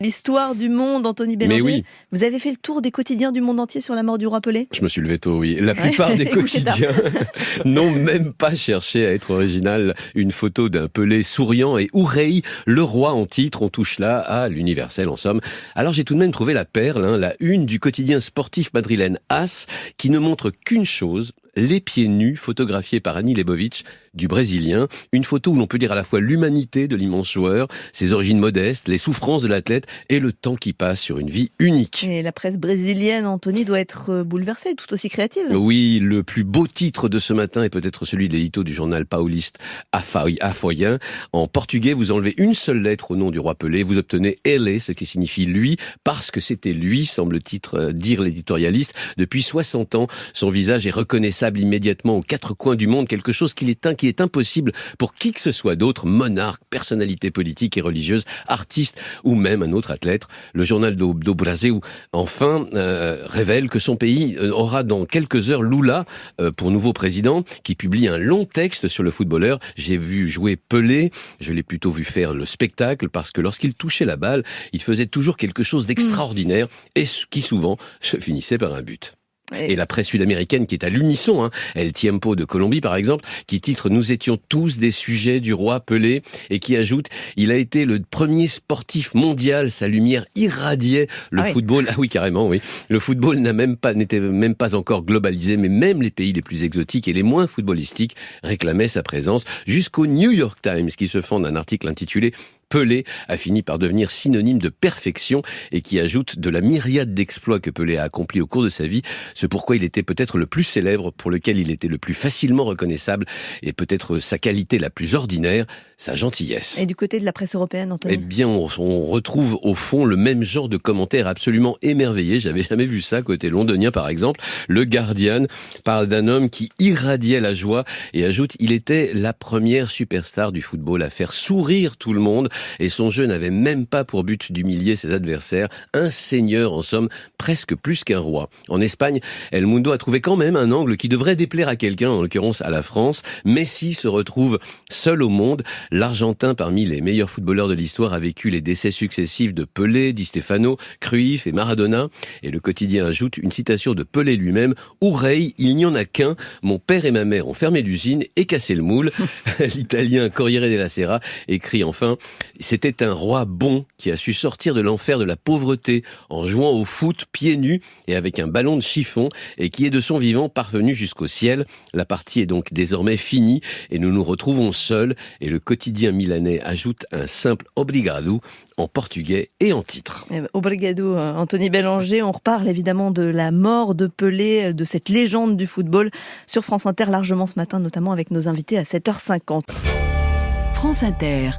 L'histoire du monde, Anthony Bélanger. Mais oui. Vous avez fait le tour des quotidiens du monde entier sur la mort du roi Pelé ? Je me suis levé tôt, oui. La plupart des quotidiens n'ont même pas cherché à être original. Une photo d'un Pelé souriant et Ourey, le roi en titre. On touche là à l'universel, en somme. Alors j'ai tout de même trouvé la perle, la une du quotidien sportif madrilène AS, qui ne montre qu'une chose: les pieds nus, photographiés par Annie Leibovitch, du Brésilien. Une photo où l'on peut dire à la fois l'humanité de l'immense joueur, ses origines modestes, les souffrances de l'athlète et le temps qui passe sur une vie unique. Et la presse brésilienne, Anthony, doit être bouleversée, tout aussi créative. Oui, le plus beau titre de ce matin est peut-être celui de l'édito du journal pauliste Afoyan. En portugais, vous enlevez une seule lettre au nom du roi Pelé, vous obtenez ele, ce qui signifie lui, parce que c'était lui, semble-t-il dire l'éditorialiste. Depuis 60 ans, son visage est reconnaissable immédiatement aux quatre coins du monde, quelque chose qui est impossible pour qui que ce soit d'autre, monarque, personnalité politique et religieuse, artiste ou même un autre athlète. Le journal do Brasil, enfin, révèle que son pays aura dans quelques heures Lula pour nouveau président, qui publie un long texte sur le footballeur. J'ai vu jouer Pelé, je l'ai plutôt vu faire le spectacle, parce que lorsqu'il touchait la balle, il faisait toujours quelque chose d'extraordinaire et qui souvent se finissait par un but. Et la presse sud-américaine qui est à l'unisson, El Tiempo de Colombie par exemple, qui titre « Nous étions tous des sujets du roi Pelé » et qui ajoute « Il a été le premier sportif mondial, sa lumière irradiait le football ». Ah oui, carrément, oui. Le football n'était même pas encore globalisé, mais même les pays les plus exotiques et les moins footballistiques réclamaient sa présence, jusqu'au New York Times qui se fonde d'un article intitulé Pelé a fini par devenir synonyme de perfection et qui ajoute de la myriade d'exploits que Pelé a accomplis au cours de sa vie, ce pourquoi il était peut-être le plus célèbre, pour lequel il était le plus facilement reconnaissable et peut-être sa qualité la plus ordinaire, sa gentillesse. Et du côté de la presse européenne, Anthony ? Eh bien, on retrouve au fond le même genre de commentaires absolument émerveillés. J'avais jamais vu ça côté londonien par exemple. Le Guardian parle d'un homme qui irradiait la joie et ajoute « Il était la première superstar du football à faire sourire tout le monde ». Et son jeu n'avait même pas pour but d'humilier ses adversaires. Un seigneur, en somme, presque plus qu'un roi. En Espagne, El Mundo a trouvé quand même un angle qui devrait déplaire à quelqu'un, en l'occurrence à la France. Messi se retrouve seul au monde. L'Argentin, parmi les meilleurs footballeurs de l'histoire, a vécu les décès successifs de Pelé, Di Stefano, Cruyff et Maradona. Et le quotidien ajoute une citation de Pelé lui-même. « Ourey, il n'y en a qu'un. Mon père et ma mère ont fermé l'usine et cassé le moule. » L'Italien Corriere della Sera écrit enfin « C'était un roi bon qui a su sortir de l'enfer de la pauvreté en jouant au foot pieds nus et avec un ballon de chiffon et qui est de son vivant parvenu jusqu'au ciel. La partie est donc désormais finie et nous nous retrouvons seuls. » Et le quotidien milanais ajoute un simple obrigado en portugais et en titre. Obrigado, Anthony Bélanger. On reparle évidemment de la mort de Pelé, de cette légende du football sur France Inter largement ce matin, notamment avec nos invités à 7h50. France Inter.